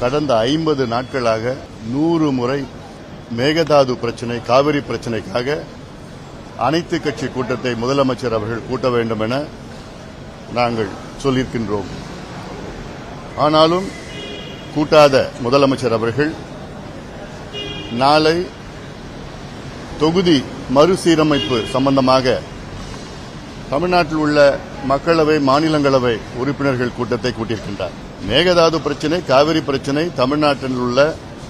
கடந்த 50 நாட்களாக 100 முறை மேகதாது பிரச்சினை, காவிரி பிரச்சினைக்காக அனைத்து கட்சி கூட்டத்தை முதலமைச்சர் அவர்கள் கூட்ட வேண்டும் என நாங்கள் சொல்லியிருக்கின்றோம். ஆனாலும் கூட்டாத முதலமைச்சர் அவர்கள் நாளை தொகுதி மறுசீரமைப்பு சம்பந்தமாக தமிழ்நாட்டில் உள்ள மக்களவை, மாநிலங்களவை உறுப்பினர்கள் கூட்டத்தை கூட்டியிருக்கின்றார். மேகதாது பிரச்சினை, காவிரி பிரச்சினை தமிழ்நாட்டில் உள்ள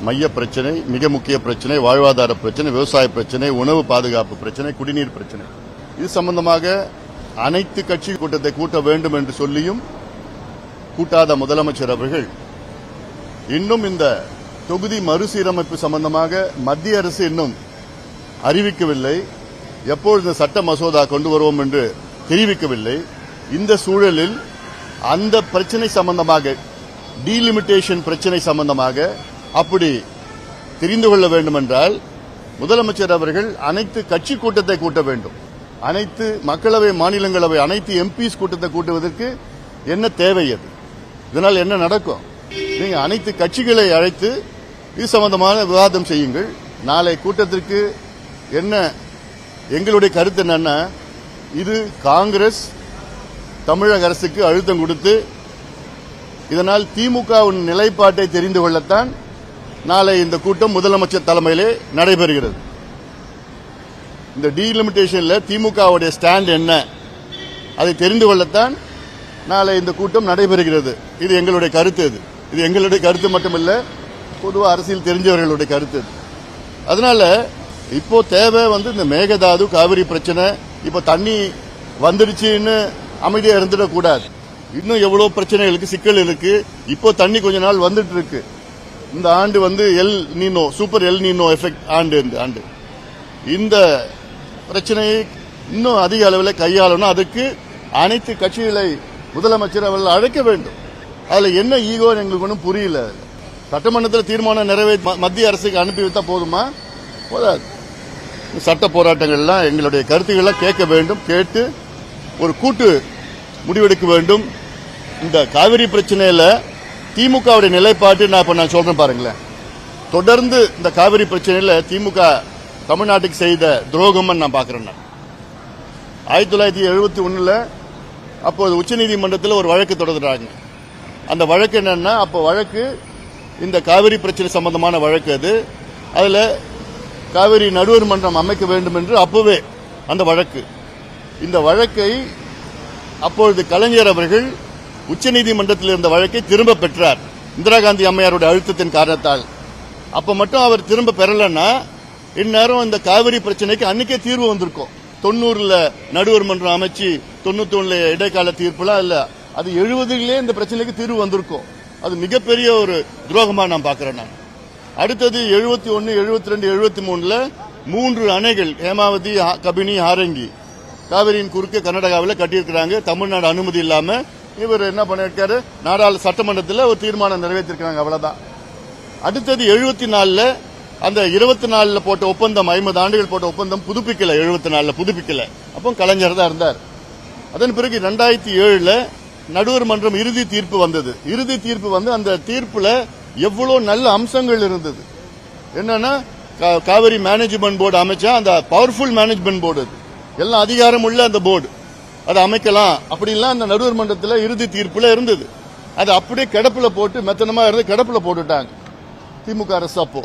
மைய பிரச்சினை, மிக முக்கிய பிரச்சினை, வாழ்வாதார பிரச்சினை, விவசாய பிரச்சினை, உணவு பாதுகாப்பு பிரச்சினை, குடிநீர் பிரச்சினை. இது சம்பந்தமாக அனைத்து கட்சி கூட்டத்தை கூட்ட வேண்டும் என்று சொல்லியும் கூட்டாத முதலமைச்சர் அவர்கள் இன்னும் இந்த தொகுதி மறுசீரமைப்பு சம்பந்தமாக மத்திய அரசு இன்னும் அறிவிக்கவில்லை. எப்பொழுது சட்ட மசோதா கொண்டு வருவோம் என்று தெரிவிக்கவில்லை. இந்த சூழலில் அந்த பிரச்சனை சம்பந்தமாக, டீலிமிட்டேஷன் பிரச்சனை சம்பந்தமாக அப்படி தெரிந்து கொள்ள வேண்டும் என்றால் முதலமைச்சர் அவர்கள் அனைத்து கட்சி கூட்டத்தை கூட்ட வேண்டும். அனைத்து மக்களவை, மாநிலங்களவை, அனைத்து எம்பிஸ் கூட்டத்தை கூட்டுவதற்கு என்ன தேவை? அது இதனால் என்ன நடக்கும்? நீங்க அனைத்து கட்சிகளை அழைத்து இது சம்பந்தமான விவாதம் செய்யுங்கள். நாளை கூட்டத்திற்கு என்ன எங்களுடைய கருத்து என்னன்னா, இது காங்கிரஸ் தமிழக அரசுக்கு அழுத்தம் கொடுத்து இதனால் திமுகவின் நிலைப்பாட்டை தெரிந்து கொள்ளத்தான் நாளை இந்த கூட்டம் முதலமைச்சர் தலைமையிலே நடைபெறுகிறது. இந்த டீலிமிட்டேஷன்ல திமுகவுடைய ஸ்டாண்ட் என்ன அதை தெரிந்து கொள்ளத்தான் நாளை இந்த கூட்டம் நடைபெறுகிறது. இது எங்களுடைய கருத்து. இது எங்களுடைய கருத்து மட்டுமல்ல, பொதுவாக அரசியல் தெரிஞ்சவர்களுடைய கருத்து. அதனால இப்போ தேவை இந்த மேகதாது, காவிரி பிரச்சனை. இப்போ தண்ணி வந்துருச்சுன்னு அமைதியா இருந்துடக்கூடாது. இன்னும் எவ்வளவு பிரச்சனைகளுக்கு, சிக்கல் இருக்கு. இப்போ தண்ணி கொஞ்ச நாள் வந்துட்டு இருக்கு. இந்த ஆண்டு L Niño, super L Niño effect ஆண்டு. இந்த ஆண்டு இந்த பிரச்சனையை இன்னும் அதிக அளவில் கையாளணும். அதுக்கு அனைத்து கட்சிகளை முதலமைச்சர் அவர்கள் அழைக்க வேண்டும். அதுல என்ன ஈகோ எங்களுக்கு ஒன்றும் புரியல. சட்டமன்றத்தில் தீர்மானம் நிறைவேற்றி மத்திய அரசுக்கு அனுப்பி வைத்தா போதுமா? போதாது. சட்ட போராட்டங்கள்லாம் எங்களுடைய கருத்துக்கள்லாம் கேட்க வேண்டும். கேட்டு ஒரு கூட்டு முடிவெடுக்க வேண்டும். இந்த காவிரி பிரச்சனையில திமுகவுடைய நிலைப்பாட்டு நான் சொல்றேன் பாருங்களேன். தொடர்ந்து இந்த காவிரி பிரச்சனையில திமுக தமிழ்நாட்டுக்கு செய்த துரோகம் நான் பாக்குறேன். 1971 அப்போது உச்சநீதிமன்றத்தில் ஒரு வழக்கு தொடர்றாங்க. அந்த வழக்கு என்னன்னா, அப்போ வழக்கு இந்த காவிரி பிரச்சனை சம்பந்தமான வழக்கு. அது அதுல காவிரி நடுவர் மன்றம் அமைக்க வேண்டும் என்று அப்பவே அந்த வழக்கு. இந்த வழக்கை அப்பொழுது கலைஞர் அவர்கள் உச்சநீதிமன்றத்தில் இருந்த வழக்கை திரும்ப பெற்றார், இந்திரா காந்தி அம்மையாருடைய அழுத்தத்தின் காரணத்தால். அப்ப மட்டும் அவர் திரும்ப பெறலன்னா இந்நேரம் இந்த காவிரி பிரச்சனைக்கு அன்னைக்கே தீர்வு வந்திருக்கும். 90ல நடுவர் மன்றம் அமைச்சு 91ல இடைக்கால தீர்ப்புலாம் இல்ல, அது 70லே இந்த பிரச்சனைக்கு தீர்வு வந்திருக்கும். அது மிகப்பெரிய ஒரு துரோகமா நான் பாக்குறேன். நான் அடுத்தது 71, 72, 73ல 3 அணைகள், ஹேமாவதி, கபினி, ஹாரங்கி, காவிரியின் குறுக்கே கர்நாடகாவில் கட்டியிருக்கிறாங்க. தமிழ்நாடு அனுமதி இல்லாம இவர் என்ன பண்ணிருக்காரு, சட்டமன்றத்தில் ஒரு தீர்மானம் நிறைவேற்றிருக்காங்க. அவ்வளவுதான். அடுத்தது 74ல அந்த 24ல போட்ட ஒப்பந்தம், 50 ஆண்டுகள் போட்ட ஒப்பந்தம் புதுப்பிக்கல. 74ல புதுப்பிக்கல. அப்போ கலைஞர் தான் இருந்தார். அதன் பிறகு 2007ல நடுவர் மன்றம் இறுதி தீர்ப்பு வந்தது. இறுதி தீர்ப்பு அந்த தீர்ப்புல எவ்வளவு நல்ல அம்சங்கள் இருந்தது. என்னன்னா, காவிரி மேனேஜ்மெண்ட் போர்டு அமைச்சா, அந்த பவர்ஃபுல் மேனேஜ்மெண்ட் போர்டு, எல்லாம் அதிகாரம் உள்ள அந்த போர்டு, அதை அமைக்கலாம் அப்படிலாம் அந்த நடுவர் மன்றத்தில் இறுதி தீர்ப்புல இருந்தது. அது அப்படியே கிடப்புல போட்டு மெத்தனமா இருந்து கிடப்புல போட்டுட்டாங்க திமுக அரசு. அப்போ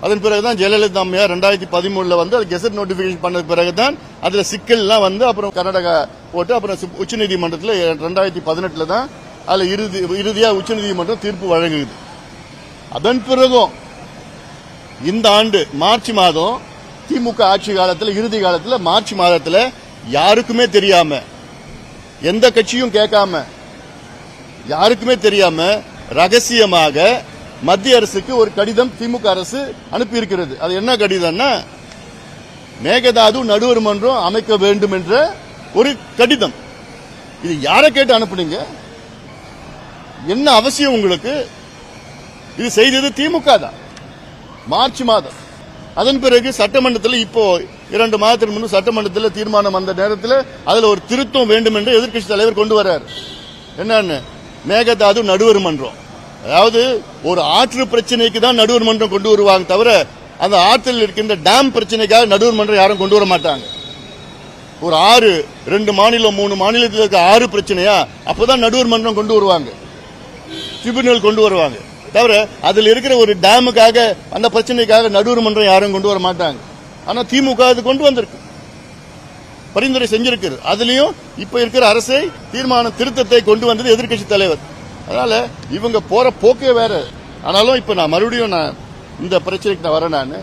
அதன் பிறகுதான் ஜெயலலிதா அம்மையார் 2013ல அது கெசட் நோட்டிபிகேஷன் பண்ண பிறகுதான் அதுல சிக்கல்லாம் அப்புறம் கர்நாடகா போட்டு அப்புறம் உச்சநீதிமன்றத்தில் 2018ல தான் அதுல இறுதியா உச்சநீதிமன்றம் தீர்ப்பு வழங்குது. அதன் பிறகும் இந்த ஆண்டு மார்ச் மாதம் திமுக ஆட்சி காலத்தில், இறுதி காலத்தில் மார்ச் மாதத்தில் யாருக்குமே தெரியாம, எந்த கட்சியும் கேட்காம, யாருக்குமே தெரியாம ரகசியமாக மத்திய அரசுக்கு ஒரு கடிதம் திமுக அரசு அனுப்பி இருக்கிறது. அது என்ன கடிதம்னா, மேகதாது நடுவர் மன்றம் அமைக்க வேண்டும் என்ற ஒரு கடிதம். இது யாரை கேட்டு அனுப்புனீங்க? என்ன அவசியம் உங்களுக்கு? இது செய்தது திமுக தான், மார்ச் மாதம். அதன் பிறகு சட்டமன்றத்தில் இப்போ 2 மாதத்திற்கு முன்பு சட்டமன்றத்தில் தீர்மானம் வந்த நேரத்தில் அதுல ஒரு திருத்தம் வேண்டும் என்று எதிர்க்கட்சி தலைவர் கொண்டு வர்றார். என்னன்னு, மேகதாது நடுவர் மன்றம். அதாவது ஒரு ஆற்று பிரச்சனைக்கு தான் நடுவர் மன்றம் கொண்டு வருவாங்க தவிர அந்த ஆற்றில் இருக்கின்ற டேம் பிரச்சனைக்காக நடுவர் மன்றம் யாரும் கொண்டு வர மாட்டாங்க. ஒரு ஆறு 2 மாநிலம் 3 மாநிலத்தில் இருக்க ஆறு பிரச்சனையா அப்பதான் நடுவர் மன்றம் கொண்டு வருவாங்க, ட்ரிபியூனல் கொண்டு வருவாங்க. தவிர அதில் இருக்கிற ஒரு டேமுக்காக அந்த பிரச்சனைக்காக நடுவர் மன்றம் யாரும் கொண்டு வர மாட்டாங்க. ஆனா திமுக அது கொண்டு வந்திருக்கு, பரிந்துரை செஞ்சிருக்கு. அதுலயும் இப்ப இருக்கிற அரசை தீர்மான திருத்தத்தை கொண்டு வந்தது எதிர்க்கட்சி தலைவர். அதனால இவங்க போற போக்கே வேற. ஆனாலும் இப்ப நான் மறுபடியும் இந்த பிரச்சனைக்கு நான் வரேன். நான்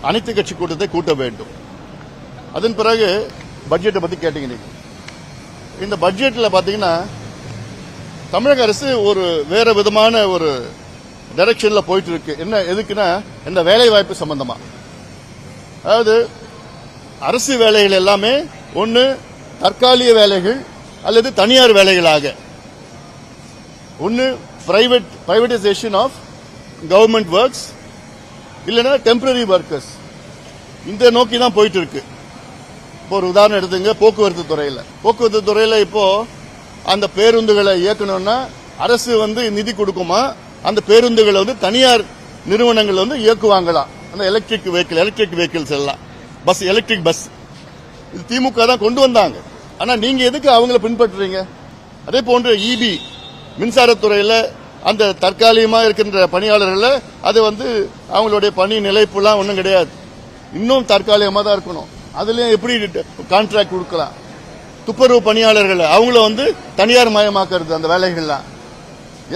அனைத்து கட்சி கூட்டத்தை கூட்ட வேண்டும். அதன் பிறகு பட்ஜெட்டை பத்தி கேட்டீங்க. நீங்க இந்த பட்ஜெட்ல பாத்தீங்கன்னா தமிழக அரசு ஒரு வேற விதமான ஒரு டைரக்ஷன்ல போயிட்டு இருக்கு. என்ன எதுக்குன்னா இந்த வேலை வாய்ப்பு சம்பந்தமா, அதாவது அரசு வேலைகள் எல்லாமே ஒன்னு தற்காலிக வேலைகள் அல்லது தனியார் வேலைகளாக, ஒன்னு பிரைவேடைசேஷன் ஆஃப் கவர்மெண்ட் ஒர்க்ஸ் இல்லைன்னா டெம்பரரி ஒர்க்கர்ஸ். இந்த நோக்கி தான் போயிட்டு இருக்கு. இப்போ ஒரு உதாரணம் எடுத்துங்க, போக்குவரத்து துறையில இப்போ அந்த பேருந்துகளை இயக்கணும்னா அரசு நிதி கொடுக்குமா, அந்த பேருந்துகளை தனியார் நிறுவனங்கள் இயக்குவாங்களாம். அந்த எலக்ட்ரிக் வெஹிக்கிள்ஸ் எல்லாம் எலக்ட்ரிக் பஸ் இது திமுக தான் கொண்டு வந்தாங்க. ஆனா நீங்க எதுக்கு அவங்கள பின்பற்றுறீங்க? அதே போன்று இபி மின்சாரத்துறையில அந்த தற்காலிகமா இருக்கின்ற பணியாளர்கள் அது அவங்களுடைய பணி நிலைப்புலாம் ஒன்றும் கிடையாது, இன்னும் தற்காலிகமா தான் இருக்கணும். அதுலயும் எப்படி கான்ட்ராக்ட் கொடுக்கலாம்? துப்புரவு பணியாளர்கள் அவங்கள தனியார் மயமாக்குறது, அந்த வேலைகள்லாம்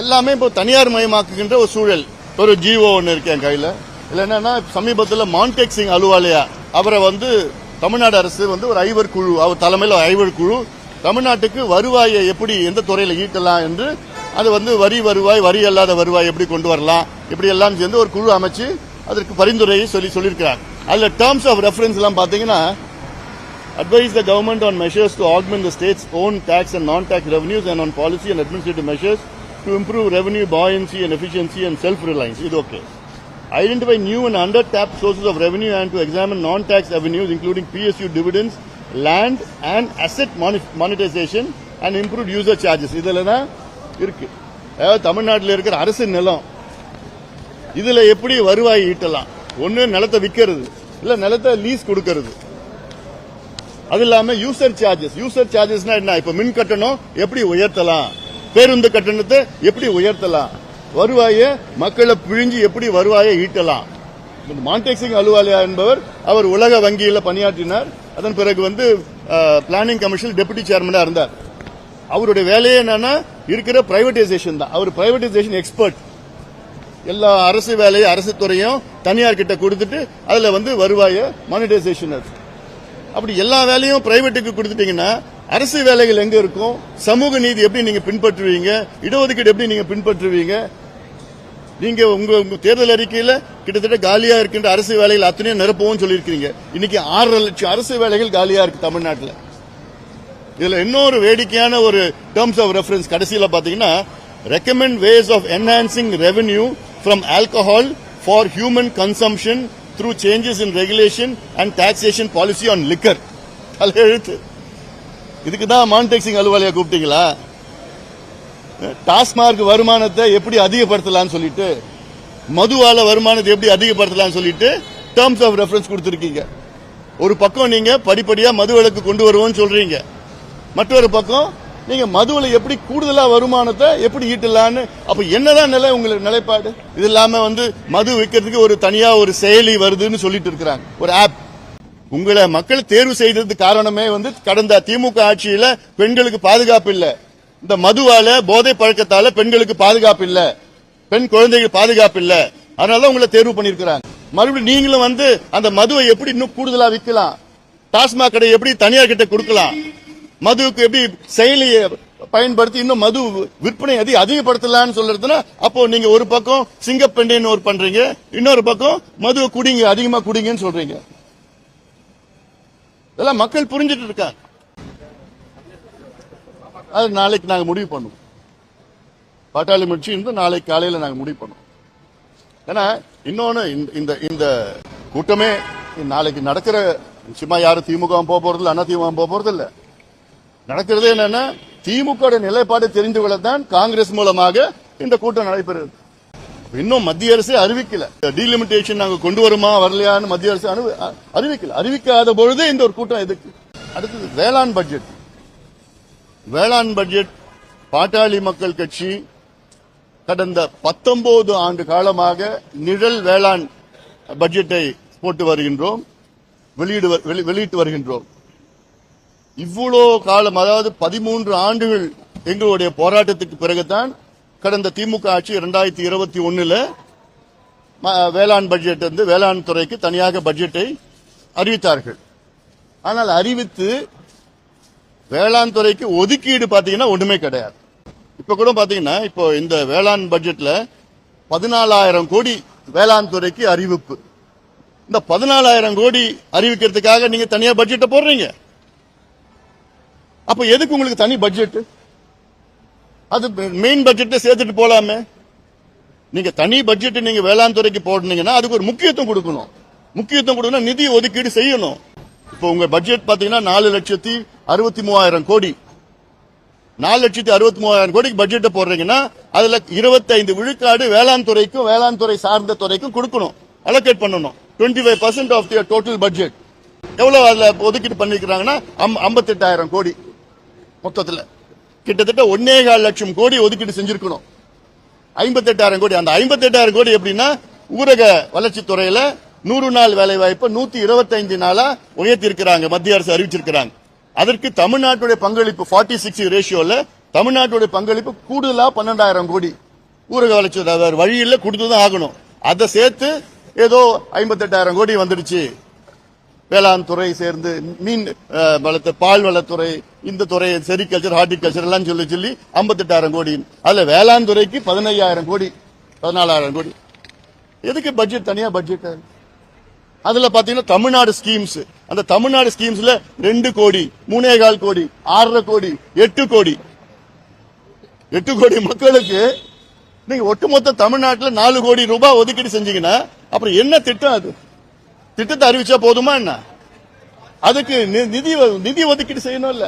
எல்லாமே இப்போ தனியார் மயமாக்குகின்ற ஒரு சூழல். ஒரு ஜிஓ ஒன்று இருக்கு என் கையில. இல்ல என்னன்னா சமீபத்தில் மான்டேக் சிங் அலுவாலியா அவரை தமிழ்நாடு அரசு ஒரு ஐவர் குழு, அவர் தலைமையில் ஐவர் குழு தமிழ்நாட்டுக்கு வருவாயை எப்படி எந்த துறையில ஈட்டலாம் என்று அது வரி வருவாய், வரி அல்லாத வருவாய் எப்படி கொண்டு வரலாம், இப்படி எல்லாம் சேர்ந்து ஒரு குழு அமைச்சு அதற்கு பரிந்துரையை சொல்லியிருக்கிறார். அதுல டேர்ம்ஸ் ஆஃப் ரெஃபரன்ஸ் எல்லாம் பாத்தீங்கன்னா, advise the government on measures to augment the state's own tax and non-tax revenues and on policy and administrative measures to improve revenue buoyancy and efficiency and self-reliance. It okay. Identify new and under-tapped sources of revenue and to examine non-tax avenues including PSU dividends, land and asset monetization and improved user charges. இதெல்லாம் இருக்கு. அதாவது தமிழ்நாட்டில் இருக்கிற அரசு நிலம் இதுல எப்படி வருவாய் ஈட்டலாம்? ஒன்னு நிலத்தை விற்கிறது, இல்ல நிலத்தை லீஸ் கொடுக்கிறது. அது இல்லாம யூசர் சார்ஜஸ்னா என்ன? இப்ப மின் கட்டணம் எப்படி உயர்த்தலாம், பேருந்து கட்டணத்தை எப்படி உயர்த்தலாம், வருவாயை மக்களை பிழிஞ்சு எப்படி வருவாயை ஈட்டலாம். மான்டேக் சிங் அலுவாலியா என்பவர் அவர் உலக வங்கியில் பணியாற்றினார். அதன் பிறகு பிளானிங் கமிஷன் டெபுட்டி சேர்மனா இருந்தார். அவருடைய வேலையே என்னன்னா இருக்கிற பிரைவேடைசேஷன் தான். அவர் பிரைவேடைசேஷன் எக்ஸ்பர்ட். எல்லா அரசு வேலையும் அரசு துறையும் தனியார் கிட்ட கொடுத்துட்டு அதுல வருவாயை மானிட்டைசேஷன். அப்படி எல்லா வேலையும் பிரைவேட்டுக்கு கொடுத்துட்டீங்கன்னா அரசு வேலைகள் எங்க இருக்கும்? சமூக நீதி எப்படி நீங்க பின்பற்றுவீங்க? இடஒதுக்கீடு எப்படி நீங்க பின்பற்றுவீங்க? நீங்க உங்க தேர்தல் அறிக்கையில கிட்டத்தட்ட காலியா இருக்கின்ற அரசு வேலைகள் அத்தனையும் நிரப்பவும் சொல்லியிருக்கீங்க. இன்னைக்கு 6.5 லட்சம் அரசு வேலைகள் காலியா இருக்கு தமிழ்நாட்டில். இதுல இன்னொரு வேடிக்கையான ஒரு டேர்ம்ஸ் ஆஃப் ரெஃபரன்ஸ் கடைசியில பாத்தீங்கன்னா, recommend ways of enhancing revenue from alcohol for human consumption through changes in regulation and taxation policy on liquor. தலையெழுத்து. இதுக்கு தான் மான்டேக் சிங் அலுவாலியா கூப்பிட்டீங்களா? டாஸ்மார்க் வருமானத்தை எப்படி அதிகப்படுத்தலாம்னு சொல்லிட்டு, மதுவால வருமானத்தை எப்படி அதிகப்படுத்தலாம்னு சொல்லிட்டு டேர்ம்ஸ் ஆஃப் ரெஃபரன்ஸ் கொடுத்திருக்கீங்க. ஒரு பக்கம் நீங்க படிப்படியா மது விலக்கு கொண்டு வருவோம்னு சொல்றீங்க, மற்றொரு பக்கம் நீங்க மதுவில எப்படி கூடுதலா வருமானத்தை எப்படி ஈட்டலான்னு. அப்ப என்னதான் உங்களுக்கு நிலைப்பாடு? இது இல்லாம மது விற்கிறதுக்கு ஒரு தனியா ஒரு செயலி வருதுன்னு சொல்லிட்டு இருக்கிறாங்க, ஒரு ஆப். உங்களை மக்கள் தேர்வு செய்தது காரணமே கடந்த திமுக ஆட்சியில பெண்களுக்கு பாதுகாப்பு இல்ல, இந்த மதுவால போதை பழக்கத்தால பெண்களுக்கு பாதுகாப்பு இல்ல, பெண் குழந்தைகள் பாதுகாப்பு இல்ல, அதனால உங்களை தேர்வு பண்ணிருக்கிறாங்க. மறுபடியும் நீங்களும் அந்த மதுவை எப்படி இன்னும் கூடுதலா விற்கலாம், டாஸ்மாக் கடை எப்படி தனியார் கிட்ட கொடுக்கலாம், மதுவுக்கு எப்படி செயலியை பயன்படுத்தி இன்னும் மது விற்பனை அதிகப்படுத்தலாம்னு சொல்றதுன்னா, அப்போ நீங்க ஒரு பக்கம் சிங்கப்பெண்டைன்னு ஒரு பண்றீங்க, இன்னொரு பக்கம் மதுவை குடிங்க, அதிகமா குடிங்கன்னு சொல்றீங்க. இதெல்லாம் மக்கள் புரிஞ்சிட்டு இருக்காங்க. அது நாளைக்கு நாங்க முடிவு பண்ணுவோம். பாட்டாளி முடிச்சு நாளைக்கு காலையில நாங்க முடிவு பண்ணுவோம். ஏன்னா இன்னொன்னு, இந்த கூட்டமே நாளைக்கு நடக்கிற நிச்சயமா யாரும் திமுக போக போறது இல்ல, அண்ணா திமுக போக போறது இல்ல. நடக்கிறது என்னன்னா, திமுக நிலைப்பாடு தெரிந்து கொள்ளத்தான் காங்கிரஸ் மூலமாக இந்த கூட்டம் நடைபெறுகிறது. இன்னும் மத்திய அரசு அறிவிக்கல. டீலிமிட்டேஷன் நாங்க கொண்டு வருமா வரலையான்னு மத்திய அரசு அறிவிக்கல. அறிவிக்காத பொழுது இந்த ஒரு கூட்டம் எதுக்கு? அடுத்தது வேளாண் பட்ஜெட். வேளாண் பட்ஜெட் பாட்டாளி மக்கள் கட்சி கடந்த 19 ஆண்டு காலமாக நிழல் வேளாண் பட்ஜெட்டை போட்டு வருகின்றோம், வெளியிட்டு வருகின்றோம். இவ்வளோ காலம், அதாவது 13 ஆண்டுகள் எங்களுடைய போராட்டத்துக்கு பிறகுதான் கடந்த திமுக ஆட்சி 2021 வேளாண் பட்ஜெட் வந்து வேளாண் துறைக்கு தனியாக பட்ஜெட்டை அறிவித்தார்கள். ஆனால் அறிவித்து வேளாண் துறைக்கு ஒதுக்கீடு பாத்தீங்கன்னா ஒண்ணுமே கிடையாது. இப்ப கூட பாத்தீங்கன்னா இப்போ இந்த வேளாண் பட்ஜெட்ல 14,000 கோடி வேளாண் துறைக்கு அறிவிப்பு. இந்த 14,000 கோடி அறிவிக்கிறதுக்காக நீங்க தனியா பட்ஜெட்டை போடுறீங்க. அப்ப எதுக்கு உங்களுக்கு தனி பட்ஜெட்? அது மெயின் பட்ஜெட்டை சேர்த்துட்டு போலாமே. நீங்க தனி பட்ஜெட் நீங்க வேளாண் துறைக்கு போடுனீங்கன்னா அதுக்கு ஒரு முக்கியத்துவம் கொடுக்கணும். முக்கியத்துவம் கொடுக்கணும், நிதி ஒதுக்கீடு செய்யணும். இப்போ உங்க பட்ஜெட் பாத்தீங்கன்னா 4,63,000 கோடி. 4,63,000 கோடிக்கு பட்ஜெட்டை போடுறீங்கன்னா அதுல 25 விழுக்காடு வேளாண் துறைக்கும் வேளாண் துறை சார்ந்த துறைக்கும் கொடுக்கணும், அலோகேட் பண்ணணும். 25% ஆஃப் தி டோட்டல் பட்ஜெட் எவ்வளவு அதுல ஒதுக்கீடு பண்ணிருக்காங்கன்னா 58,000 கோடி. மொத்தத்தில் கிட்டத்தட்ட 1.25 லட்சம் கோடி ஒதுக்கீடு செஞ்சிருக்கணும். 58,000 கோடி. அந்த 58,000 கோடி எப்படின்னா ஊரக வளர்ச்சி துறையில 100 நாள் வேலை வாய்ப்பை 125 நாளா உயர்த்தி இருக்கிறாங்க, மத்திய அரசு அறிவிச்சிருக்கிறாங்க. அதற்கு தமிழ்நாட்டுடைய பங்களிப்பு 40-60 ரேஷியோல தமிழ்நாட்டுடைய பங்களிப்பு கூடுதலா 12,000 கோடி ஊரக வளர்ச்சி வழியில் கொடுத்துதான் ஆகணும். அதை சேர்த்து ஏதோ 58,000 கோடி வந்துடுச்சு. வேளாண் துறை சேர்ந்து மீன் வளர்த்த பால் வளத்துறை, இந்த துறை செரிகல்ச்சர், ஹார்டிகல்ச்சர் எல்லாம் சொல்லி 58,000 கோடி. அதுல வேளாண் துறைக்கு 15,000 கோடி, 14,000 கோடி. எதுக்கு பட்ஜெட் தனியா பட்ஜெட்? அதுல பாத்தீங்கன்னா தமிழ்நாடு ஸ்கீம்ஸ், அந்த தமிழ்நாடு ஸ்கீம்ஸ்ல 2 கோடி, 3.25 கோடி, 6.5 கோடி, 8 கோடி. 8 கோடி மக்களுக்கு நீங்க ஒட்டுமொத்த தமிழ்நாட்டில் 4 கோடி ரூபாய் ஒதுக்கீடு செஞ்சீங்கன்னா அப்புறம் என்ன திட்டம்? அது திட்டத்தை அறிவிச்சா போதுமா என்ன? அதுக்கு நிதி ஒதுக்கீடு செய்யணும் இல்ல?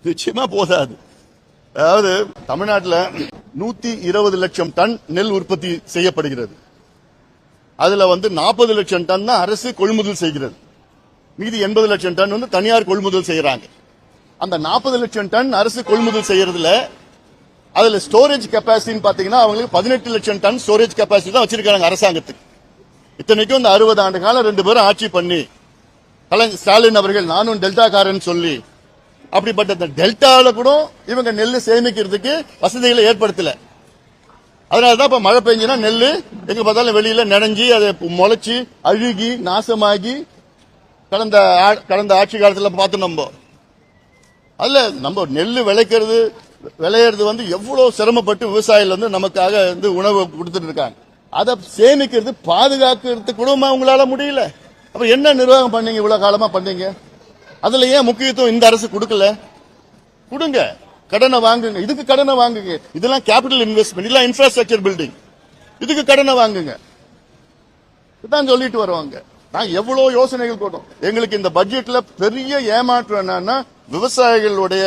நிச்சயமா போதாது. அதாவது தமிழ்நாட்டில் 120 லட்சம் டன் நெல் உற்பத்தி செய்யப்படுகிறது. அதுல 40 லட்சம் டன் தான் அரசு கொள்முதல் செய்கிறது. மீதி 80 லட்சம் டன் வந்து தனியார் கொள்முதல் செய்யறாங்க. அந்த 40 லட்சம் டன் அரசு கொள்முதல் செய்யறதுல அதுல ஸ்டோரேஜ் கெப்பாசிட்டி பாத்தீங்கன்னா அவங்களுக்கு 18 லட்சம் டன் ஸ்டோரேஜ் கெப்பாசிட்டி தான் வச்சிருக்காங்க அரசாங்கத்துக்கு. இத்தனைக்கும் இந்த 60 ஆண்டு காலம் 2 பேரும் ஆட்சி பண்ணி ஸ்டாலின் அவர்கள் நானும் டெல்டா காரன் சொல்லி அப்படிப்பட்ட டெல்டாவில கூட இவங்க நெல் சேமிக்கிறதுக்கு வசதிகளை ஏற்படுத்தல. அதனாலதான் இப்ப மழை பெஞ்சுனா நெல் எங்க பார்த்தாலும் வெளியில நனைஞ்சி அதை முளைச்சி அழுகி நாசமாகி கடந்த ஆட்சி காலத்துல பார்த்து அதுல நம்ம நெல் விளையிறது வந்து எவ்வளவு சிரமப்பட்டு விவசாயிகள் நமக்காக உணவு கொடுத்துட்டு இருக்காங்க. அதை சேமிக்கிறது பாதுகாக்கிறது கூட உங்களால முடியல. அப்ப என்ன நிர்வாகம் பண்ணீங்க? இவ்வளவு காலமா பண்ணீங்க. அதுல ஏன் முக்கியத்துவம் இந்த அரசு கொடுக்கல? கொடுங்க, கடனை வாங்குங்க. இதுக்கு கடனை வாங்குங்க. இதெல்லாம் கேபிட்டல் இன்வெஸ்ட்மெண்ட், இதெல்லாம் இன்ஃப்ராஸ்ட்ரக்சர் பில்டிங். இதுக்கு கடனை வாங்குங்க. இதான் சொல்லிட்டு வருவாங்க. நாங்க எவ்வளவு யோசனைகள் போட்டோம். எங்களுக்கு இந்த பட்ஜெட்ல பெரிய ஏமாற்றம் என்னன்னா விவசாயிகளுடைய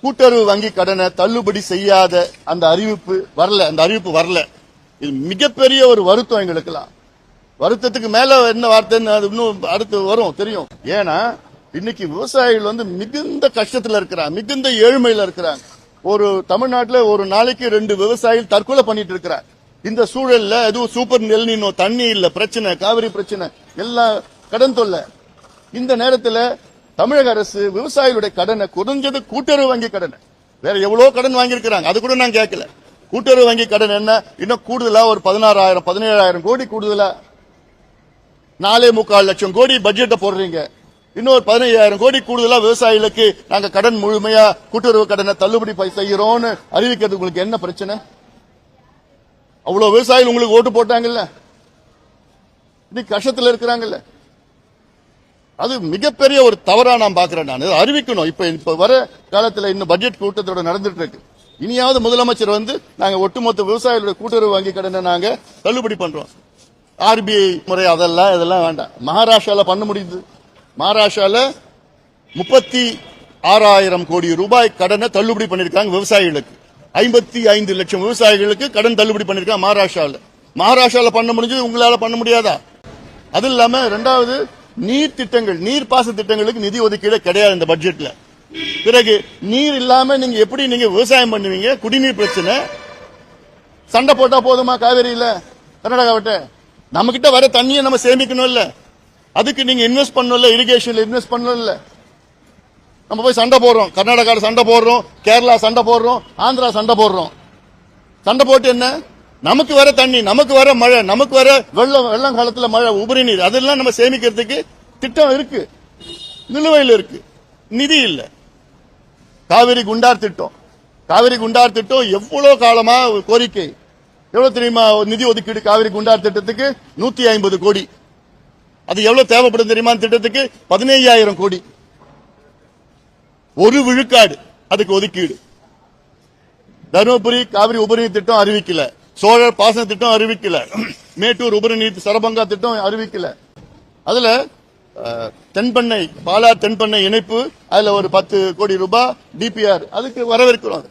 கூட்டுறவு வங்கி கடனை தள்ளுபடி செய்யாத அந்த அறிவிப்பு வரல. இது மிகப்பெரிய ஒரு வருத்தம் எங்களுக்குலாம். வருத்தத்துக்கு மேல என்ன வார்த்தைன்னு அது இன்னும் அடுத்து வரும் தெரியும். ஏன்னா இன்னைக்கு விவசாயிகள் மிகுந்த கஷ்டத்துல இருக்கிறாங்க, மிகுந்த ஏழ்மையில இருக்கிறாங்க. ஒரு தமிழ்நாட்டில் ஒரு நாளைக்கு 2 விவசாயிகள் தற்கொலை பண்ணிட்டு இருக்கிறாங்க. இந்த சூழல்ல எதுவும் சூப்பர் நெல்னினோ, தண்ணி இல்ல பிரச்சனை, காவிரி பிரச்சனை, எல்லாம் கடன் தொல்லை. இந்த நேரத்தில் தமிழக அரசு விவசாயிகளுடைய கடனை குறைஞ்சது கூட்டுறவு வங்கி கடனை வேற எவ்வளவு கடன் வாங்கியிருக்கிறாங்க, அது கூட நான் கேட்கல. கூட்டுறவு வங்கி கடன் என்ன இன்னும் கூடுதலா ஒரு 16,000 17,000 கோடி கூடுதலா 4.25 லட்சம் கோடி பட்ஜெட்டை போடுறீங்க. இன்னொரு 15,000 கோடி கூடுதலா விவசாயிகளுக்கு நாங்க கடன் முழுமையா கூட்டுறவு கடனை தள்ளுபடி செய்யறோம்னு அறிவிக்கிறது உங்களுக்கு என்ன பிரச்சனை? அவ்வளவு விவசாயிகள் உங்களுக்கு ஓட்டு போட்டாங்கல்ல, இன்னைக்கு கஷ்டத்தில் இருக்கிறாங்கல்ல. அது மிகப்பெரிய ஒரு தவறா நான் பாக்குறேன். நான் அறிவிக்கணும். இப்ப வர காலத்துல இன்னும் பட்ஜெட் கூட்டத்தோட நடந்துட்டு இருக்கு. இனியாவது முதலமைச்சர் நாங்க ஒட்டுமொத்த விவசாயிகளுடைய கூட்டுறவு வங்கி கடனை நாங்க தள்ளுபடி பண்றோம். RBI முறை இதெல்லாம் வேண்டாம். மகாராஷ்டிரால பண்ண முடியுது. மகாராஷ்டிரால 36,000 கோடி ரூபாய் கடனை தள்ளுபடி பண்ணிருக்காங்க விவசாயிகளுக்கு. 55 லட்சம் விவசாயிகளுக்கு கடன் தள்ளுபடி பண்ணிருக்காங்க மகாராஷ்டிரால பண்ண முடிஞ்சது, உங்களால பண்ண முடியாதா? அது இல்லாம இரண்டாவது நீர் திட்டங்கள், நீர்ப்பாச திட்டங்களுக்கு நிதி ஒதுக்கீடு கிடையாது இந்த பட்ஜெட்ல. பிறகு நீர் இல்லாம நீங்க எப்படி நீங்க விவசாயம் பண்ணுவீங்க? குடிநீர் பிரச்சனை. சண்டை போட்டா போதுமா? காவேரியில கர்நாடகாவிட்ட நம்ம கிட்ட வர தண்ணியை நம்ம சேமிக்கணும் இல்ல, அதுக்கு நீங்க இன்வெஸ்ட் பண்ணல, இரிகேஷன்ல இன்வெஸ்ட் பண்ணல. நம்ம போய் சண்டை போடுறோம், கர்நாடகா சண்டை போடுறோம், கேரளா சண்டை போடுறோம், ஆந்திரா சண்டை போடுறோம். சண்டை போட்டு என்ன? நமக்கு வர தண்ணி, நமக்கு வர மழை, நமக்கு வர வெள்ளம் காலத்துல மழை, உபரி நீர், அதெல்லாம் நம்ம சேமிக்கிறதுக்கு திட்டம் இருக்கு, நிலுவையில் இருக்கு, நிதி இல்ல. காவிரி குண்டார் திட்டம் எவ்வளவு காலமா கோரிக்கை, எவ்வளவு தெரியுமா நிதி ஒதுக்கீடு காவிரி குண்டார் திட்டத்துக்கு? 150 கோடி. அது எவ்வளவு தேவைப்படும் தெரியுமா? திட்டத்துக்கு 15,000 கோடி. ஒரு விழுக்காடு அதுக்கு ஒதுக்கீடு. தருமபுரி காவிரி உபரிநீர் திட்டம் அறிவிக்கல, சோழர் பாசன திட்டம் அறிவிக்கல, மேட்டூர் உபரிநீர் சரபங்கா திட்டம் அறிவிக்கல. அதுல தென்பண்ணை பாலார் தென்பண்ணை இணைப்பு, அதுல ஒரு 10 கோடி ரூபாய் டிபிஆர், அதுக்கு வரவேற்கிறோம்.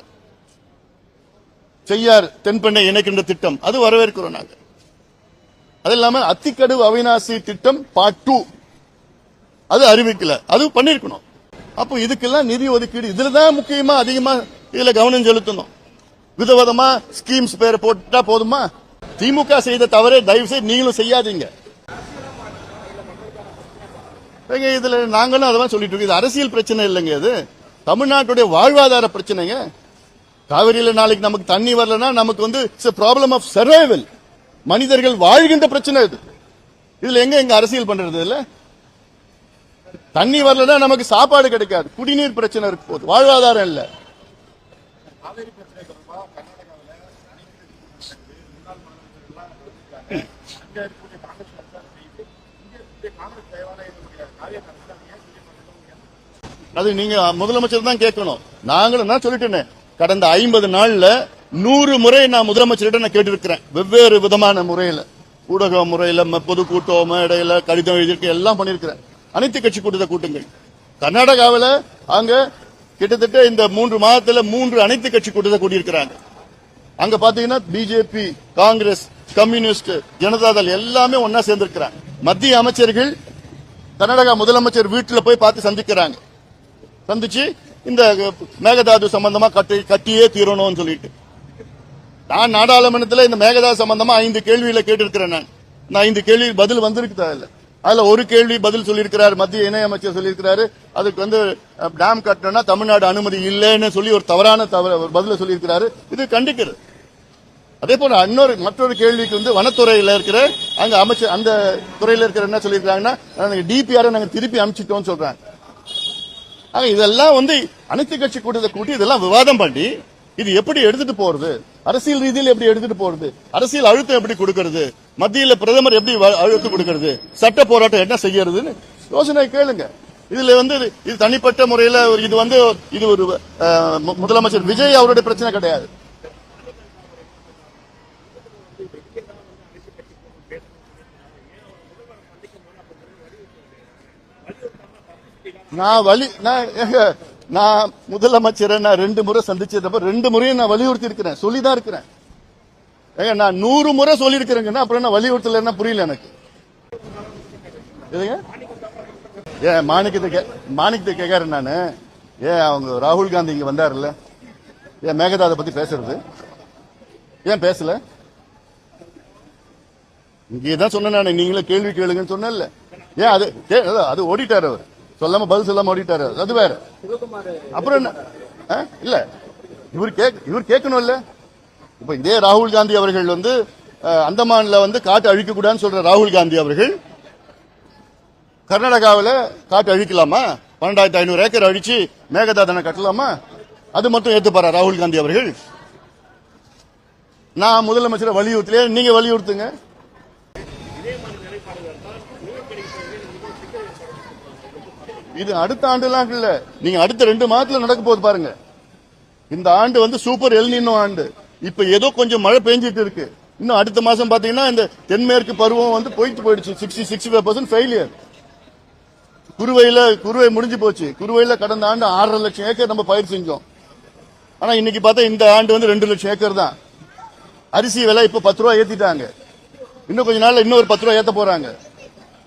செய்யார் தென்பண்ணை இணைக்கின்ற திட்டம், அது வரவேற்கிறோம் நாங்க. அது இல்லாம அத்திக்கடவு அவிநாசி திட்டம் பார்ட் 2 அது அறிவிக்கல, அது பண்ணிருக்கணும். அப்போ இதுக்கெல்லாம் நிதி ஒதுக்கீடு, இதுலதான் முக்கியமா அதிகமா இதுல கவனம் செலுத்தணும். விதவிதமா ஸ்கீம்ஸ் பேரை போட்டா போதுமா? திமுக செய்த தவறே தயவு செய்து நீங்களும் செய்யாதீங்க. இதுல நாங்களும் அதான் சொல்லிட்டு இருக்கோம். இது அரசியல் பிரச்சனை இல்லைங்க, இது தமிழ்நாட்டுடைய வாழ்வாதார பிரச்சனைங்க. காவிரியில நாளைக்கு நமக்கு தண்ணி வரலன்னா நமக்கு வந்து ப்ராப்ளம் ஆஃப் சர்வைவல், மனிதர்கள் வாழ்கின்ற பிரச்சனை இது. இதுல எங்க அரசியல் பண்றது? இல்ல தண்ணி வரலன்னா நமக்கு சாப்பாடு கிடைக்காது, குடிநீர் பிரச்சனை இருக்கு போது, வாழ்வாதாரம் இல்ல. அது நீங்க முதலமைச்சர் தான் கேட்கணும். நாங்களும் நான் சொல்லிட்டேன், கடந்த 50 நாள்ல 100 முறை நான் முதலமைச்சர்கிட்ட நான் கேட்டிருக்கிறேன், வெவ்வேறு விதமான முறையில, ஊடக முறையில, பொதுக்கூட்டம் மேடையில, கடிதம் எழுதியிருக்க எல்லாம் பண்ணிருக்கிறேன். அனைத்து கட்சி கூட்டத்தை கூட்டுங்கள். கர்நாடகாவில் அங்க கிட்டத்தட்ட இந்த 3 மாதத்துல 3 அனைத்து கட்சி கூட்டத்தை கூட்டியிருக்கிறாங்க. அங்க பாத்தீங்கன்னா பிஜேபி, காங்கிரஸ், கம்யூனிஸ்ட், ஜனதாதள் எல்லாமே ஒன்னா சேர்ந்திருக்கிறாங்க. மத்திய அமைச்சர்கள் கர்நாடகா முதலமைச்சர் வீட்டில் போய் பார்த்து சந்திக்கிறாங்க. சந்திச்சு இந்த மேகதாது சம்பந்தமா கட்டியே தீரணும்னு சொல்லிட்டு, நான் நாடாளுமன்றத்தில் இந்த மேகதாது சம்பந்தமா 5 கேள்வியில கேட்டிருக்கிறேன். நான் 5 கேள்வி பதில் வந்திருக்குதா இல்ல? அதுல ஒரு கேள்வி பதில் சொல்லியிருக்கிறார், மத்திய இணையமைச்சர் சொல்லியிருக்கிறாரு, அதுக்கு வந்து டேம் கட்டணும்னா தமிழ்நாடு அனுமதி இல்லைன்னு சொல்லி ஒரு தவறான பதில சொல்லியிருக்கிறாரு. இது கண்டிக்கிறது. அதே போல மற்றொரு கேள்விக்கு வந்து வனத்துறையில இருக்கிற அங்க அமைச்சர், அந்த துறையில இருக்கிற என்ன சொல்லியிருக்காங்கன்னா, டிபிஆர் நாங்க திருப்பி அனுப்பிச்சிட்டோம் சொல்றாங்க. ஆக இதெல்லாம் வந்து அனைத்து கட்சி கூட்டத்தை கூட்டி இதெல்லாம் விவாதம் பண்ணி இது எப்படி எடுத்துட்டு போறது, அரசியல் ரீதியில் எப்படி எடுத்துட்டு போறது, அரசியல் அழுத்தம் எப்படி கொடுக்கிறது, மத்தியில் பிரதமர் எப்படி அழுத்தம் கொடுக்கிறது, சட்ட போராட்டம் என்ன செய்யறதுன்னு யோசனை கேளுங்க. இதுல வந்து இது தனிப்பட்ட முறையில் இது ஒரு முதலமைச்சர் விஜய் அவருடைய பிரச்சனை கிடையாது. நான் முதலமைச்சரை நான் 2 முறை சந்திச்சதப்ப 2 முறையும் நான் வலியுறுத்தி இருக்கிறேன், சொல்லிதான் இருக்கிறேன். நான் 100 முறை சொல்லி இருக்கிறேங்கன்னா அப்புறம் நான் வலியுறுத்தல புரியல எனக்கு. ஏன் மாணிக்கத்தை கேட்கறேன் நானு. ஏன் அவங்க ராகுல் காந்தி இங்க வந்தாருல்ல, ஏன் மேகதாதை பத்தி பேசுறது ஏன் பேசல? இங்கதான் சொன்ன நான், நீங்களே கேள்வி கேளுங்கன்னு சொன்னேன்ல. ஏன் அது ஓடிட்டாரு, அவர் சொல்லாம பதில் சொல்லாம ஓடிட்டாரு, அது வேற. அப்புறம் என்ன இல்ல இவர் கேட்கணும் இல்ல. இப்ப இதே ராகுல் காந்தி அவர்கள் வந்து அந்தமான்ல வந்து காட்டு அழிக்க கூடாதுன்னு சொல்ற ராகுல் காந்தி அவர்கள் கர்நாடகாவில் காட்டு அழிக்கலாமா? 12,500 ஏக்கர் அழிச்சு மேகதாதனை கட்டலாமா? அது மட்டும் ஏத்துப்பாரா ராகுல் காந்தி அவர்கள்? நான் முதலமைச்சரை வலியுறுத்தல, நீங்க வலியுறுத்துங்க. இது அடுத்த ஆண்டுலாம் இல்ல, நீங்க அடுத்த 2 மாதத்துல நடக்க போது பாருங்க. இந்த ஆண்டு வந்து சூப்பர் எல் நினோ ஆண்டு. இப்ப ஏதோ கொஞ்சம் மழை பெஞ்சிட்டு இருக்கு. இன்னும் அடுத்த மாசம் பாத்தீங்கன்னா இந்த தென்மேற்கு பருவம் வந்து போயிடுச்சு. 65% ஃபெயிலியர். குறுவை முடிஞ்சு போச்சு. குறுவையில கடந்த ஆண்டு 6.5 லட்சம் ஏக்கர் நம்ம பயிர் செஞ்சோம். ஆனா இன்னைக்கு பார்த்தா இந்த ஆண்டு வந்து 2 லட்சம் ஏக்கர் தான். அரிசி விலை இப்ப 10 ரூபாய் ஏத்திட்டாங்க. இன்னும் கொஞ்ச நாள்ல இன்னொரு 10 ரூபாய் ஏத்த போறாங்க.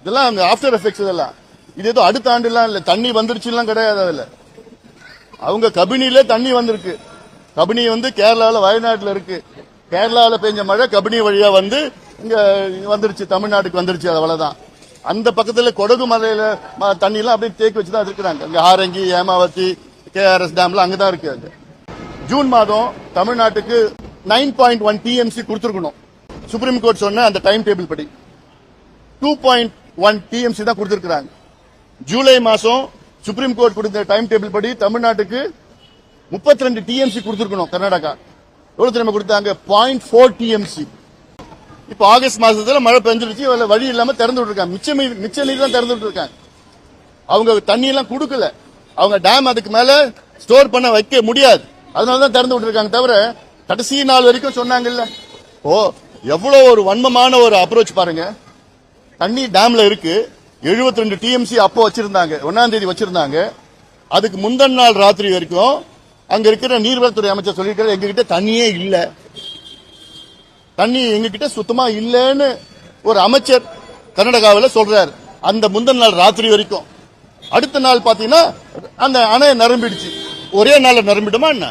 இதெல்லாம் ஆஃப்டர் எஃபெக்ட்ஸ். இதெல்லாம் இது ஏதோ அடுத்த ஆண்டு எல்லாம் இல்ல. தண்ணி வந்துருச்சுலாம் கிடையாது. அதுல அவங்க கபினிலே தண்ணி வந்திருக்கு. கபினி வந்து கேரளாவில் வயநாட்டில் இருக்கு. கேரளாவில் பெஞ்ச மழை கபினி வழியா வந்து இங்க வந்துருச்சு, தமிழ்நாட்டுக்கு வந்துருச்சு. அவ்வளவுதான். அந்த பக்கத்துல கொடகு மலையில தண்ணி எல்லாம் அப்படியே தேக்கி வச்சுதான் இருக்கிறாங்க. அங்க ஆரங்கி, ஏமாவத்தி, KRS டேம்ல அங்கதான் இருக்கு. அது ஜூன் மாதம் தமிழ்நாட்டுக்கு 9.1 TMC கொடுத்திருக்கணும். சுப்ரீம் கோர்ட் சொன்ன அந்த டைம் டேபிள் படி 2.1 TMC தான் கொடுத்திருக்காங்க. ஜூலை மாசம் சுப்ரீம் கோர்ட் கொடுத்த டைம் டேபிள் படி தமிழ்நாட்டுக்கு 32 TMC கொடுத்திருக்கணும். கர்நாடகா எவ்வளவு தெரியுமா கொடுத்தாங்க? 0.4 TMC. இப்ப ஆகஸ்ட் மாசத்துல மழை பெஞ்சிருச்சு. வழி இல்லாம திறந்து விட்டுருக்காங்க. மிச்ச நீர் தான் திறந்து விட்டுருக்காங்க. அவங்க தண்ணி எல்லாம் கொடுக்கல. அவங்க டேம் அதுக்கு மேல ஸ்டோர் பண்ண வைக்க முடியாது. அதனாலதான் திறந்து விட்டுருக்காங்க. தவிர கடைசி நாள் வரைக்கும் சொன்னாங்கல்ல. எவ்வளவு ஒரு வன்மமான ஒரு அப்ரோச் பாருங்க. தண்ணி டேம்ல இருக்கு. 72 TMC அப்போ வச்சிருந்தாங்க. 1ஆம் தேதி வச்சிருந்தாங்க. அதுக்கு முந்தின நாள் ராத்திரி வரைக்கும் அங்க இருக்கிற நீர்வளத்துறை அமைச்சர் சொல்லியிருக்காரு, எங்ககிட்ட தண்ணியே இல்ல, தண்ணி எங்ககிட்ட சுத்தமா இல்லன்னு ஒரு அமைச்சர் கர்நாடகாவில் சொல்றாரு. அந்த முந்தின நாள் ராத்திரி வரைக்கும். அடுத்த நாள் பாத்தீங்கன்னா அந்த அணை நிரம்பிடுச்சு. ஒரே நாள்ல நிரம்பிடுமா என்ன?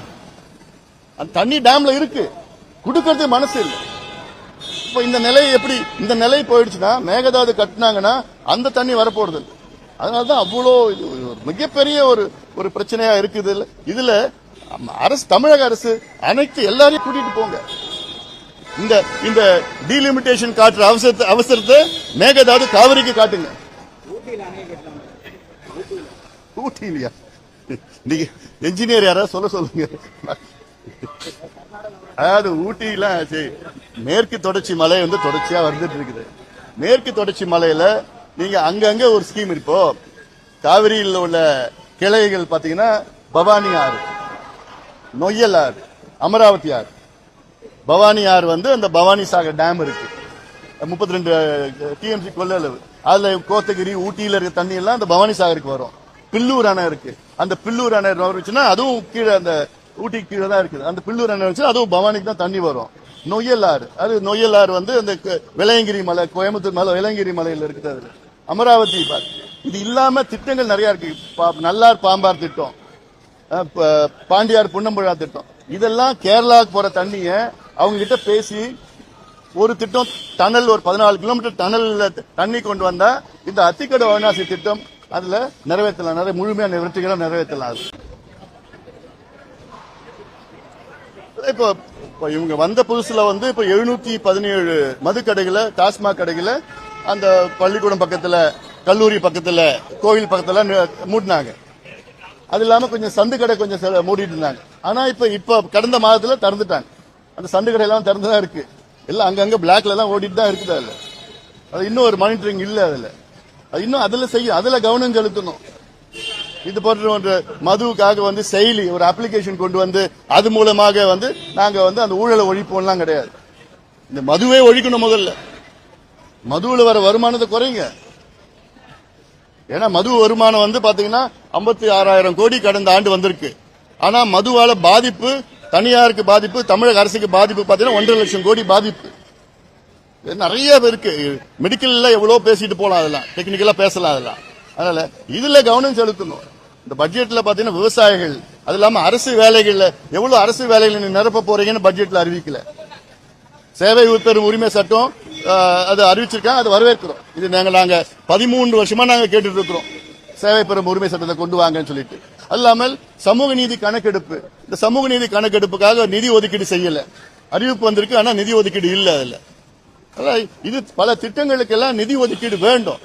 அந்த தண்ணி டேம்ல இருக்கு, கொடுக்கறது மனசு இல்லை. இப்ப இந்த நிலை எப்படி? இந்த நிலை போயிடுச்சுன்னா மேகதாது கட்டினாங்கன்னா அந்த தண்ணி வரப்போறது. அதனாலதான் அவ்வளோ மிகப்பெரிய ஒரு பிரச்சனையா இருக்குது. இதுல அரசு, தமிழக அரசு அனைத்து எல்லாரையும் கூட்டிட்டு போங்க. இந்த டீலிமிட்டேஷன் காட்டுற அவசரத்தை மேகதாது காவிரிக்கு காட்டுங்க. ஊட்டிலையா? நீங்க என்ஜினியர் யாரா சொல்லுங்க. அதாவது ஊட்டியில மேற்கு தொடர்ச்சி மலை வந்து தொடர்ச்சியா வந்துட்டு இருக்குது. மேற்கு தொடர்ச்சி மலையில நீங்க அங்கங்க ஒரு ஸ்கீம் இருப்போ. காவிரியில் உள்ள கிளைகள் பாத்தீங்கன்னா பவானி ஆறு, நொய்யல் ஆறு, அமராவதி ஆறு. பவானி ஆறு வந்து அந்த பவானி சாகர் டேம் இருக்கு, 32 TMC கொள்ளளவு. அதுல கோத்தகிரி, ஊட்டியில இருக்க தண்ணி எல்லாம் அந்த பவானி சாகருக்கு வரும். பில்லூர் அணை இருக்கு. அந்த பில்லூர் அணை வந்துச்சுன்னா அதுவும் கீழே அந்த ஊட்டி கீழே தான் இருக்குது. அந்த பில்லூர் அணை வச்சு அதுவும் பவானிக்கு தான் தண்ணி வரும். நொய்யல் ஆறு, அது நொய்யல் ஆறு வந்து அந்த விளையங்கிரி மலை, கோயம்புத்தூர் மலை விளையங்கிரி மலையில் இருக்குது. அது அமராவதி. இது இல்லாம திட்டங்கள் நிறைய இருக்கு. நல்லார் பாம்பார் திட்டம், பாண்டியார் புன்னம்புழா திட்டம். இதெல்லாம் கேரளாவுக்கு போற தண்ணிய அவங்க கிட்ட பேசி ஒரு திட்டம் டனல், ஒரு 14 கிலோமீட்டர் டனல்ல தண்ணி கொண்டு வந்தா இந்த அத்திக்கடை அவிநாசி திட்டம் அதுல நிறைவேற்றலாம். முழுமையா வெற்றிகரா நிறைவேற்றலாம். இப்போ இவங்க வந்த புதுசுல வந்து இப்ப 717 மதுக்கடைகளை, டாஸ்மாக் கடைகளை அந்த பள்ளிக்கூடம் பக்கத்துல, கல்லூரி பக்கத்துல, கோவில் பக்கத்துல மூடினாங்க. அது இல்லாம கொஞ்சம் சந்து கடை கொஞ்சம் மூடிட்டு இருந்தாங்க. ஆனா இப்ப கடந்த மாதத்துல திறந்துட்டாங்க. அந்த சந்து கடை எல்லாம் திறந்துதான் இருக்கு. எல்லாம் அங்கங்க பிளாக்ல எல்லாம் ஓடிட்டு தான் இருக்குது. அதுல அது இன்னும் ஒரு மானிட்டரிங் இல்ல. அது இன்னும் அதுல கவனம் செலுத்தணும். இது போன்ற மதுவுக்காக வந்து செயலி, ஒரு அப்ளிகேஷன் கொண்டு வந்து அது மூலமாக வந்து நாங்க வந்து அந்த ஊழலை ஒழிப்போம்லாம் கிடையாது. இந்த மதுவே ஒழிக்கணும். முதல்ல மதுவில் வர வருமானத்தை குறைங்க. ஏன்னா மது வருமானம் வந்து பாத்தீங்கன்னா 56,000 கோடி கடந்த ஆண்டு வந்திருக்கு. ஆனா மதுவால பாதிப்பு, தனியாருக்கு பாதிப்பு, தமிழக அரசுக்கு பாதிப்பு பாத்தீங்கன்னா 1.5 லட்சம் கோடி பாதிப்பு. நிறைய இருக்கு. மெடிக்கல்ல எவ்வளவு பேசிட்டு போலாம், அதெல்லாம் டெக்னிக்கலா பேசலாம். அதெல்லாம் அதனால இதுல கவனம் செலுத்தணும். இந்த பட்ஜெட்ல பாத்தீங்கன்னா விவசாயிகள், அது இல்லாம அரசு வேலைகள்ல எவ்வளவு அரசு வேலைகளை நிரப்ப போறீங்கன்னு பட்ஜெட்ல அறிவிக்கல. சேவை பெறும் உரிமை சட்டம் அது அறிவிச்சிருக்காங்க, அது வரவேற்கிறோம். இது நாங்க 13 வருஷமா நாங்க கேட்டுட்டு இருக்கிறோம், சேவை பெறும் உரிமை சட்டத்தை கொண்டு வாங்கன்னு சொல்லிட்டு. அல்லாமல் சமூக நீதி கணக்கெடுப்பு, இந்த சமூக நீதி கணக்கெடுப்புக்காக நிதி ஒதுக்கீடு செய்யல. அறிவிப்பு வந்திருக்கு, ஆனா நிதி ஒதுக்கீடு இல்ல. அதுல இது பல திட்டங்களுக்கு எல்லாம் நிதி ஒதுக்கீடு வேண்டும்.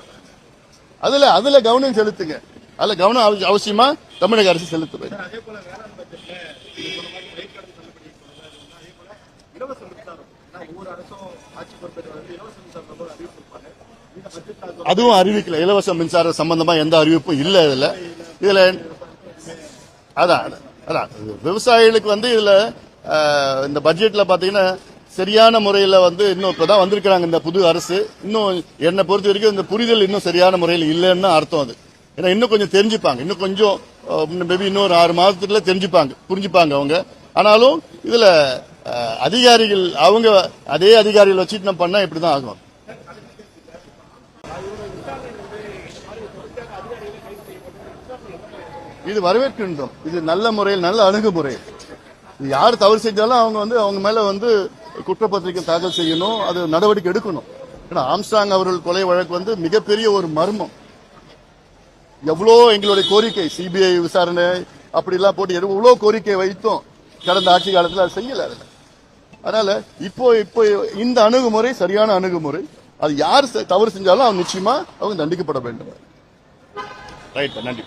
அதுல கவனம் செலுத்துங்க. அதுல கவனம் அவசியமா தமிழக அரசு செலுத்துவது. அதுவும் அறிவிக்கல. இலவச மின்சார சம்பந்தமா எந்த அறிவிப்பும் இல்ல. இதுல அதான் விவசாயிகளுக்கு வந்து இதுல இந்த பட்ஜெட்ல பாத்தீங்கன்னா சரியான முறையில வந்து இன்னும் இப்பதான் வந்திருக்கிறாங்க இந்த புது அரசு. இன்னும் என்னை பொறுத்த வரைக்கும் இந்த புரிதல் இன்னும் சரியான முறையில் இல்லைன்னு அர்த்தம். அது ஏன்னா இன்னும் கொஞ்சம் தெரிஞ்சுப்பாங்க, இன்னும் கொஞ்சம் மேபி இன்னொரு 6 மாதத்துல தெரிஞ்சுப்பாங்க, புரிஞ்சுப்பாங்க அவங்க. ஆனாலும் இதுல அதிகாரிகள் அவங்க அதே அதிகாரிகள் வச்சுட்டு நம்ம பண்ணா இப்படிதான் ஆகும். இது வரவேற்கின்றோம். இது நல்ல முறையில், நல்ல அணுகுமுறை. யார் தவறு செஞ்சாலும் அவங்க மேல குற்றப்பத்திரிகை தாக்கல் செய்யணும், அது நடவடிக்கை எடுக்கணும். ஏன்னா ஆம்ஸ்ட்ராங் அவர்கள் கொலை வழக்கு மிகப்பெரிய ஒரு மர்மம். எவ்வளோ எங்களுடைய கோரிக்கை, சிபிஐ விசாரணை அப்படிலாம் போட்டு எவ்வளோ கோரிக்கை வைத்தோம், கடந்த ஆட்சி காலத்தில் அது செய்யல. அதனால இப்போ இந்த அணுகுமுறை சரியான அணுகுமுறை. அது யார் தவறு செஞ்சாலும் அவங்க நிச்சயமா அவங்க தண்டிக்கப்பட வேண்டும். ரைட், நன்றி.